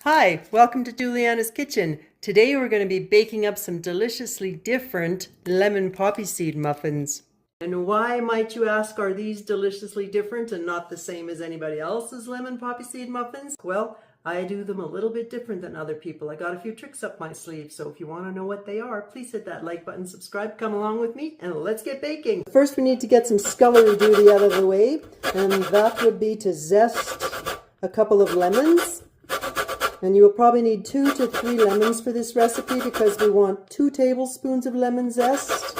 Hi, welcome to Juliana's Kitchen. Today we're going to be baking up some deliciously different lemon poppy seed muffins. And why, might you ask, are these deliciously different and not the same as anybody else's lemon poppy seed muffins? Well, I do them a little bit different than other people. I got a few tricks up my sleeve, so if you want to know what they are, please hit that like button, subscribe, come along with me, and let's get baking. First we need to get some scullery duty out of the way, and that would be to zest a couple of lemons. And you will probably need 2 to 3 lemons for this recipe because we want 2 tablespoons of lemon zest.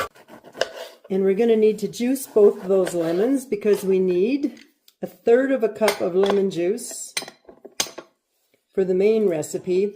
And we're going to need to juice both of those lemons because we need 1/3 cup of lemon juice for the main recipe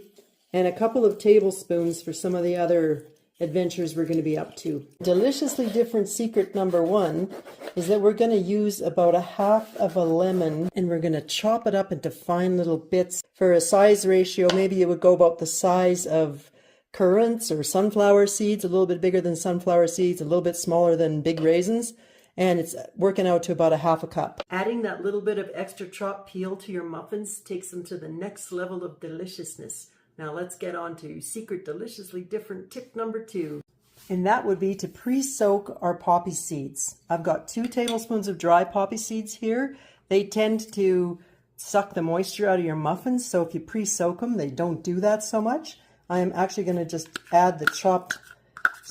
and a couple of tablespoons for some of the other adventures we're going to be up to. Deliciously different secret number 1 is that we're going to use about 1/2 of a lemon and we're going to chop it up into fine little bits. For a size ratio, maybe it would go about the size of currants or sunflower seeds, a little bit bigger than sunflower seeds, a little bit smaller than big raisins, and it's working out to about 1/2 cup. Adding that little bit of extra chopped peel to your muffins takes them to the next level of deliciousness. Now let's get on to secret deliciously different tip number 2. And that would be to pre-soak our poppy seeds. I've got 2 tablespoons of dry poppy seeds here. They tend to suck the moisture out of your muffins, so if you pre-soak them, they don't do that so much. I am actually going to just add the chopped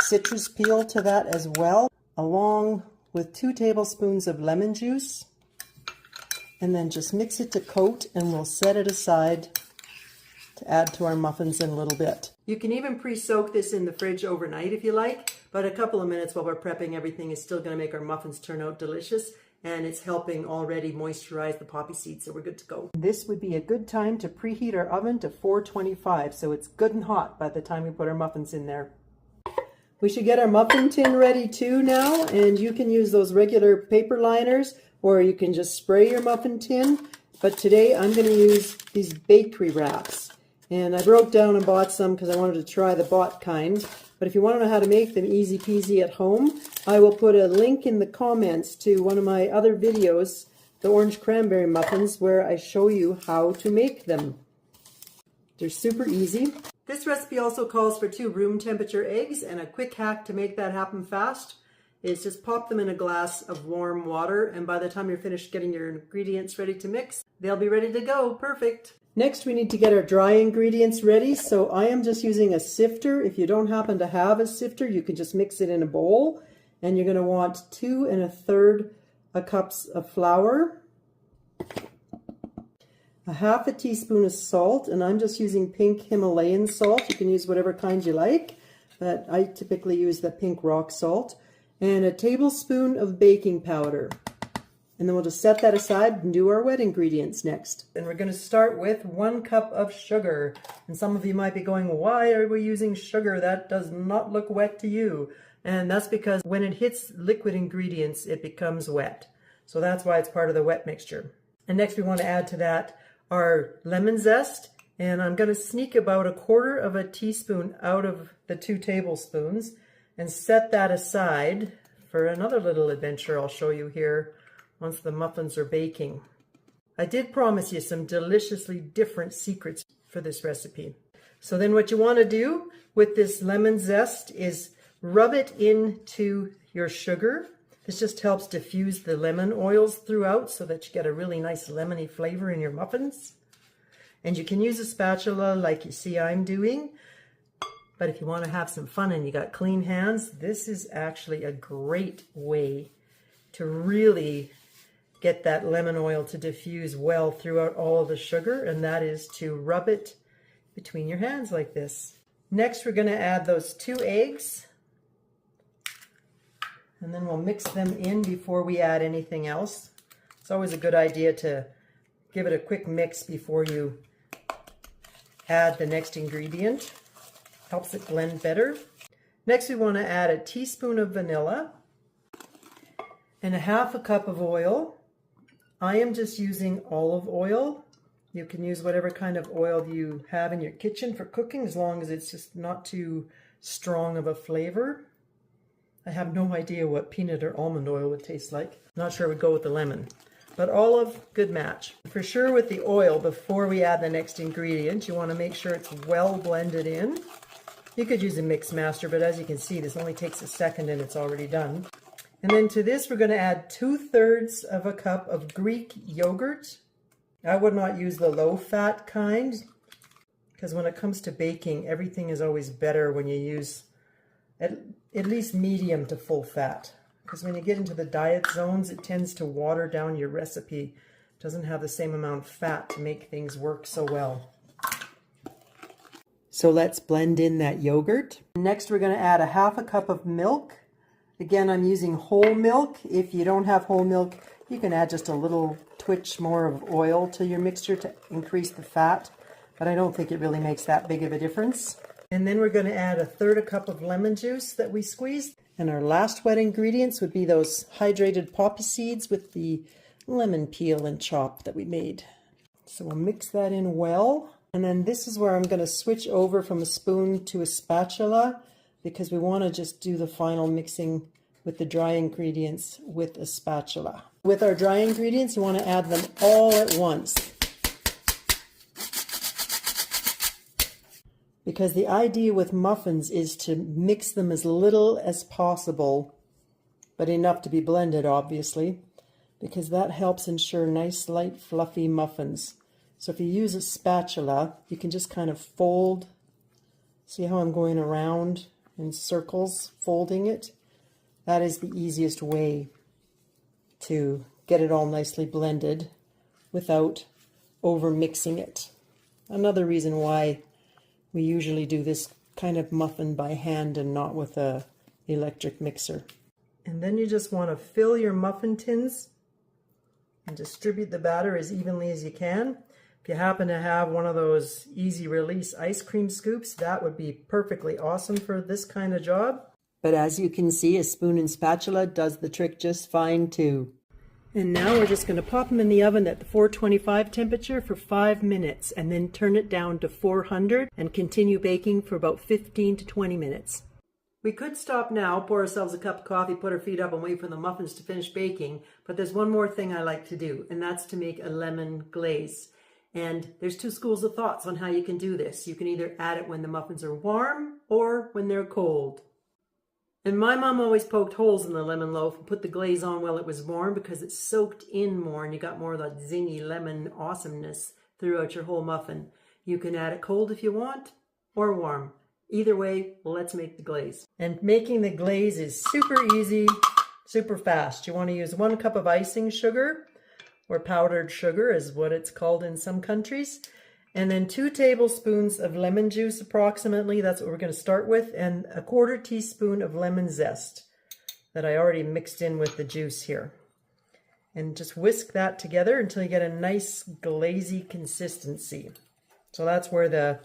citrus peel to that as well, along with 2 tablespoons of lemon juice. And then just mix it to coat, and we'll set it aside to add to our muffins in a little bit. You can even pre-soak this in the fridge overnight if you like, but a couple of minutes while we're prepping everything is still going to make our muffins turn out delicious, and it's helping already moisturize the poppy seeds, so we're good to go. This would be a good time to preheat our oven to 425, so it's good and hot by the time we put our muffins in there. We should get our muffin tin ready too now, and you can use those regular paper liners, or you can just spray your muffin tin, but today I'm going to use these bakery wraps. And I broke down and bought some because I wanted to try the bought kind. But if you want to know how to make them easy peasy at home, I will put a link in the comments to one of my other videos, the orange cranberry muffins, where I show you how to make them. They're super easy. This recipe also calls for 2 room temperature eggs, and a quick hack to make that happen fast is just pop them in a glass of warm water, and by the time you're finished getting your ingredients ready to mix, they'll be ready to go. Perfect. Next, we need to get our dry ingredients ready, so I am just using a sifter. If you don't happen to have a sifter, you can just mix it in a bowl, and you're going to want 2 1/3 cups of flour, 1/2 teaspoon of salt, and I'm just using pink Himalayan salt. You can use whatever kind you like, but I typically use the pink rock salt, and a tablespoon of baking powder. And then we'll just set that aside and do our wet ingredients next. And we're going to start with 1 cup of sugar. And some of you might be going, why are we using sugar? That does not look wet to you. And that's because when it hits liquid ingredients, it becomes wet. So that's why it's part of the wet mixture. And next we want to add to that our lemon zest. And I'm going to sneak about 1/4 teaspoon out of the 2 tablespoons and set that aside for another little adventure I'll show you here once the muffins are baking. I did promise you some deliciously different secrets for this recipe. So then what you want to do with this lemon zest is rub it into your sugar. This just helps diffuse the lemon oils throughout so that you get a really nice lemony flavor in your muffins. And you can use a spatula like you see I'm doing. But if you want to have some fun and you got clean hands, this is actually a great way to really get that lemon oil to diffuse well throughout all of the sugar, and that is to rub it between your hands like this. Next, we're going to add those 2 eggs, and then we'll mix them in before we add anything else. It's always a good idea to give it a quick mix before you add the next ingredient. Helps it blend better. Next, we want to add a teaspoon of vanilla and 1/2 cup of oil. I am just using olive oil. You can use whatever kind of oil you have in your kitchen for cooking, as long as it's just not too strong of a flavor. I have no idea what peanut or almond oil would taste like. Not sure it would go with the lemon. But olive, good match. For sure with the oil, before we add the next ingredient, you want to make sure it's well blended in. You could use a mix master, but as you can see, this only takes a second and it's already done. And then to this, we're going to add 2/3 of a cup of Greek yogurt. I would not use the low-fat kind, because when it comes to baking, everything is always better when you use at least medium to full fat. Because when you get into the diet zones, it tends to water down your recipe. It doesn't have the same amount of fat to make things work so well. So let's blend in that yogurt. Next, we're going to add 1/2 cup of milk. Again, I'm using whole milk. If you don't have whole milk, you can add just a little twitch more of oil to your mixture to increase the fat, but I don't think it really makes that big of a difference. And then we're going to add 1/3 cup of lemon juice that we squeezed. And our last wet ingredients would be those hydrated poppy seeds with the lemon peel and chop that we made. So we'll mix that in well. And then this is where I'm going to switch over from a spoon to a spatula, because we want to just do the final mixing with the dry ingredients with a spatula. With our dry ingredients, you want to add them all at once, because the idea with muffins is to mix them as little as possible, but enough to be blended, obviously, because that helps ensure nice, light, fluffy muffins. So if you use a spatula, you can just kind of fold. See how I'm going around in circles, folding it? That is the easiest way to get it all nicely blended without over mixing it. Another reason why we usually do this kind of muffin by hand and not with a electric mixer. And then you just want to fill your muffin tins and distribute the batter as evenly as you can. If you happen to have one of those easy release ice cream scoops, that would be perfectly awesome for this kind of job. But as you can see, a spoon and spatula does the trick just fine too. And now we're just going to pop them in the oven at the 425 temperature for 5 minutes, and then turn it down to 400 and continue baking for about 15 to 20 minutes. We could stop now, pour ourselves a cup of coffee, put our feet up and wait for the muffins to finish baking, but there's one more thing I like to do, and that's to make a lemon glaze. And there's 2 schools of thoughts on how you can do this. You can either add it when the muffins are warm or when they're cold. And my mom always poked holes in the lemon loaf and put the glaze on while it was warm, because it soaked in more and you got more of that zingy lemon awesomeness throughout your whole muffin. You can add it cold if you want, or warm. Either way, let's make the glaze. And making the glaze is super easy, super fast. You want to use 1 cup of icing sugar, or powdered sugar is what it's called in some countries. And then 2 tablespoons of lemon juice approximately, that's what we're going to start with, and 1/4 teaspoon of lemon zest that I already mixed in with the juice here. And just whisk that together until you get a nice glazy consistency. So that's where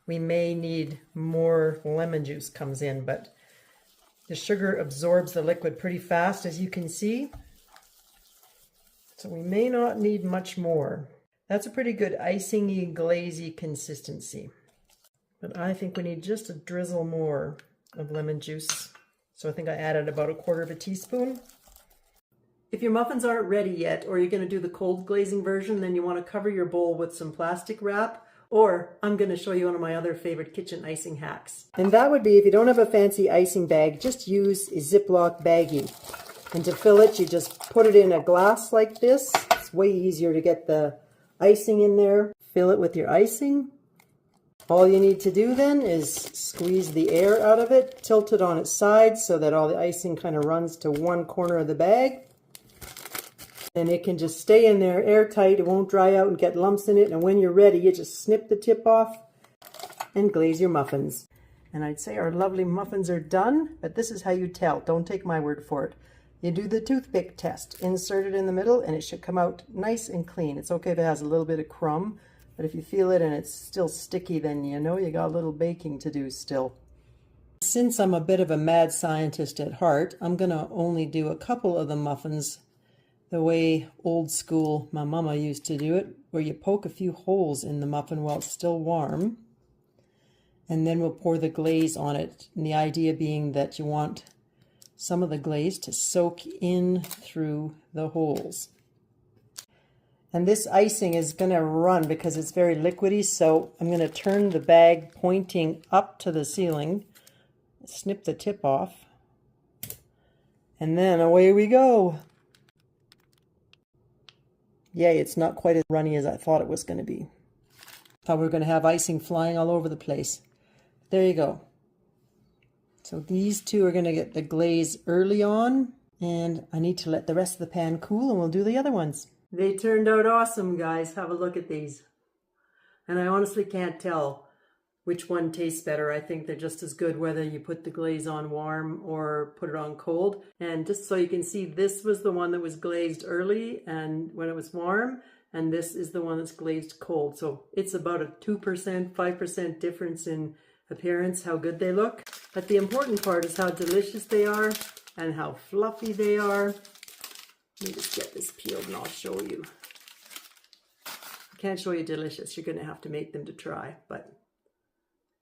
we may need more lemon juice comes in, but the sugar absorbs the liquid pretty fast, as you can see. So we may not need much more. That's a pretty good icingy, glazy consistency. But I think we need just a drizzle more of lemon juice. So I think I added about 1/4 teaspoon. If your muffins aren't ready yet, or you're going to do the cold glazing version, then you want to cover your bowl with some plastic wrap. Or I'm going to show you one of my other favorite kitchen icing hacks. And that would be, if you don't have a fancy icing bag, just use a Ziploc baggie. And to fill it, you just put it in a glass like this. It's way easier to get the icing in there. Fill it with your icing. All you need to do then is squeeze the air out of it, tilt it on its side so that all the icing kind of runs to one corner of the bag. And it can just stay in there airtight. It won't dry out and get lumps in it. And when you're ready, you just snip the tip off and glaze your muffins. And I'd say our lovely muffins are done, but this is how you tell. Don't take my word for it. You do the toothpick test. Insert it in the middle and it should come out nice and clean. It's okay if it has a little bit of crumb, but if you feel it and it's still sticky, then you know you got a little baking to do still. Since I'm a bit of a mad scientist at heart, I'm gonna only do a couple of the muffins the way old school my mama used to do it, where you poke a few holes in the muffin while it's still warm, and then we'll pour the glaze on it. And the idea being that you want some of the glaze to soak in through the holes. And this icing is going to run because it's very liquidy, so I'm going to turn the bag pointing up to the ceiling, snip the tip off, and then away we go. Yay, it's not quite as runny as I thought it was going to be. Thought we were going to have icing flying all over the place. There you go. So these two are going to get the glaze early on, and I need to let the rest of the pan cool and we'll do the other ones. They turned out awesome, guys. Have a look at these. And I honestly can't tell which one tastes better. I think they're just as good whether you put the glaze on warm or put it on cold. And just so you can see, this was the one that was glazed early and when it was warm, and this is the one that's glazed cold. So it's about a 2%, 5% difference in appearance, how good they look. But the important part is how delicious they are and how fluffy they are. Let me just get this peeled and I'll show you. I can't show you delicious. You're going to have to make them to try. But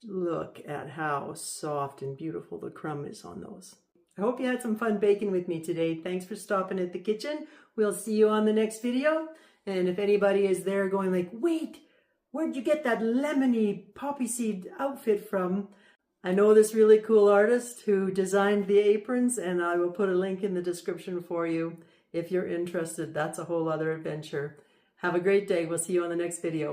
look at how soft and beautiful the crumb is on those. I hope you had some fun baking with me today. Thanks for stopping at the kitchen. We'll see you on the next video. And if anybody is there going like, wait, where'd you get that lemony poppy seed outfit from? I know this really cool artist who designed the aprons, and I will put a link in the description for you. If you're interested, that's a whole other adventure. Have a great day. We'll see you on the next video.